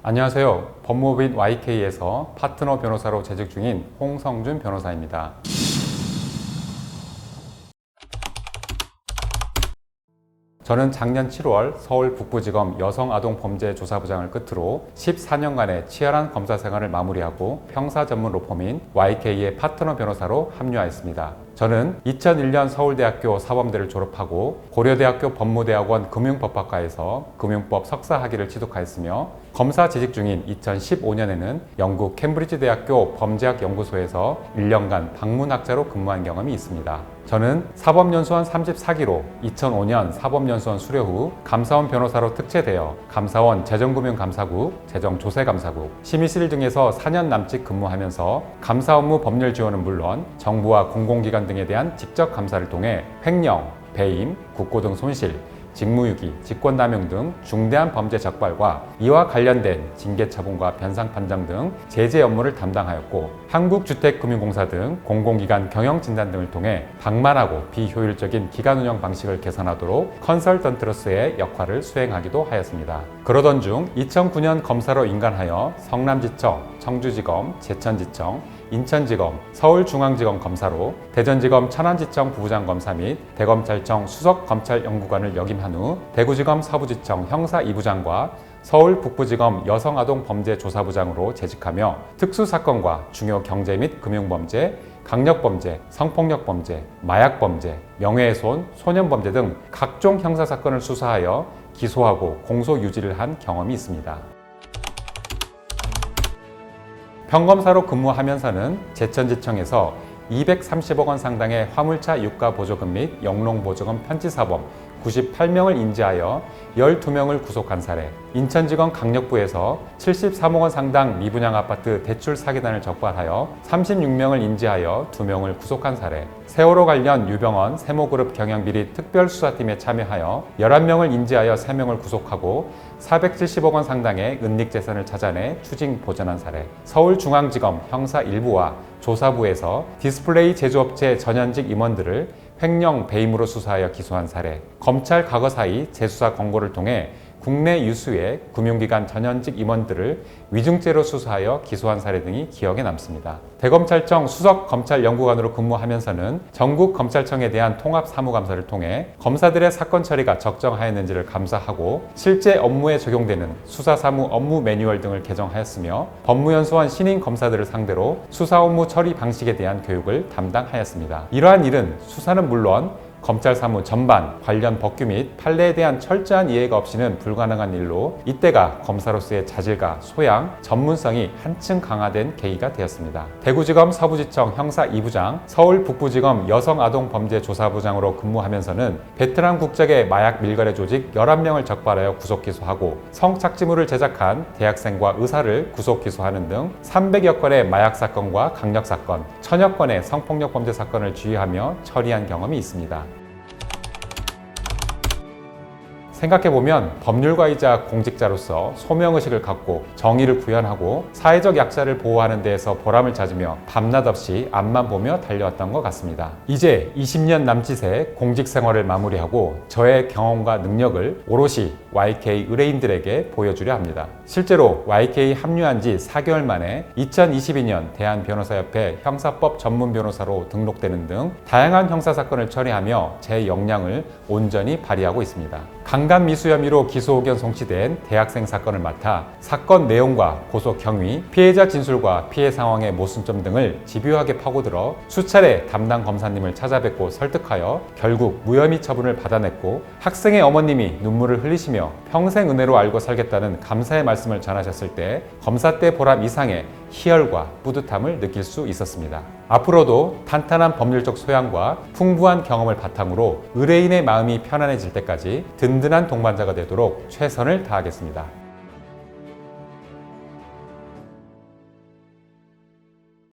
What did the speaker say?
안녕하세요. 법무법인 YK에서 파트너 변호사로 재직 중인 홍성준 변호사입니다. 저는 작년 7월 서울 북부지검 여성아동범죄조사부장을 끝으로 14년간의 치열한 검사 생활을 마무리하고 형사 전문 로펌인 YK의 파트너 변호사로 합류하였습니다. 저는 2001년 서울대학교 사범대를 졸업하고 고려대학교 법무대학원 금융법학과에서 금융법 석사 학위를 취득하였으며 검사 재직 중인 2015년에는 영국 캠브리지 대학교 범죄학 연구소에서 1년간 방문학자로 근무한 경험이 있습니다. 저는 사법연수원 34기로 2005년 사법연수원 수료 후 감사원 변호사로 특채되어 감사원 재정금융감사국, 재정조세감사국, 심의실 등에서 4년 남짓 근무하면서 감사 업무 법률 지원은 물론 정부와 공공기관 등에 대한 직접 감사를 통해 횡령, 배임, 국고 등 손실, 직무유기, 직권남용 등 중대한 범죄 적발과 이와 관련된 징계처분과 변상판정 등 제재 업무를 담당하였고 한국주택금융공사 등 공공기관 경영진단 등을 통해 방만하고 비효율적인 기관운영 방식을 개선하도록 컨설턴트로서의 역할을 수행하기도 하였습니다. 그러던 중 2009년 검사로 인간하여 성남지청, 청주지검, 제천지청, 인천지검, 서울중앙지검 검사로 대전지검 천안지청 부부장 검사 및 대검찰청 수석검찰연구관을 역임한 후 대구지검 서부지청 형사 2부장과 서울 북부지검 여성아동범죄조사부장으로 재직하며 특수사건과 중요 경제 및 금융범죄, 강력범죄, 성폭력범죄, 마약범죄, 명예훼손, 소년범죄 등 각종 형사사건을 수사하여 기소하고 공소유지를 한 경험이 있습니다. 평검사로 근무하면서는 제천지청에서 230억 원 상당의 화물차 유가보조금 및 영농보조금 편취사범 98명을 인지하여 12명을 구속한 사례, 인천지검 강력부에서 73억 원 상당 미분양 아파트 대출 사기단을 적발하여 36명을 인지하여 2명을 구속한 사례, 세월호 관련 유병언 세모그룹 경영비리 특별수사팀에 참여하여 11명을 인지하여 3명을 구속하고 470억 원 상당의 은닉재산을 찾아내 추징 보전한 사례, 서울중앙지검 형사 1부와 조사부에서 디스플레이 제조업체 전현직 임원들을 횡령, 배임으로 수사하여 기소한 사례, 검찰 과거사의 재수사 권고를 통해 국내 유수의 금융기관 전현직 임원들을 위증죄로 수사하여 기소한 사례 등이 기억에 남습니다. 대검찰청 수석검찰연구관으로 근무하면서는 전국검찰청에 대한 통합사무감사를 통해 검사들의 사건 처리가 적정하였는지를 감사하고 실제 업무에 적용되는 수사사무 업무 매뉴얼 등을 개정하였으며 법무연수원 신임 검사들을 상대로 수사 업무 처리 방식에 대한 교육을 담당하였습니다. 이러한 일은 수사는 물론 검찰 사무 전반, 관련 법규 및 판례에 대한 철저한 이해가 없이는 불가능한 일로 이때가 검사로서의 자질과 소양, 전문성이 한층 강화된 계기가 되었습니다. 대구지검 서부지청 형사 2부장, 서울 북부지검 여성아동범죄조사부장으로 근무하면서는 베트남 국적의 마약 밀거래 조직 11명을 적발하여 구속 기소하고 성착취물을 제작한 대학생과 의사를 구속 기소하는 등 300여 건의 마약 사건과 강력 사건, 1000여 건의 성폭력 범죄 사건을 주의하며 처리한 경험이 있습니다. 생각해보면 법률가이자 공직자로서 소명의식을 갖고 정의를 구현하고 사회적 약자를 보호하는 데에서 보람을 찾으며 밤낮 없이 앞만 보며 달려왔던 것 같습니다. 이제 20년 남짓의 공직생활을 마무리하고 저의 경험과 능력을 오롯이 YK 의뢰인들에게 보여주려 합니다. 실제로 YK 합류한 지 4개월 만에 2022년 대한변호사협회 형사법 전문 변호사로 등록되는 등 다양한 형사사건을 처리하며 제 역량을 온전히 발휘하고 있습니다. 강간미수 혐의로 기소 의견 송치된 대학생 사건을 맡아 사건 내용과 고소 경위, 피해자 진술과 피해 상황의 모순점 등을 집요하게 파고들어 수차례 담당 검사님을 찾아뵙고 설득하여 결국 무혐의 처분을 받아냈고 학생의 어머님이 눈물을 흘리시며 평생 은혜로 알고 살겠다는 감사의 말씀을 전하셨을 때 검사 때 보람 이상의 희열과 뿌듯함을 느낄 수 있었습니다. 앞으로도 탄탄한 법률적 소양과 풍부한 경험을 바탕으로 의뢰인의 마음이 편안해질 때까지 든든한 동반자가 되도록 최선을 다하겠습니다.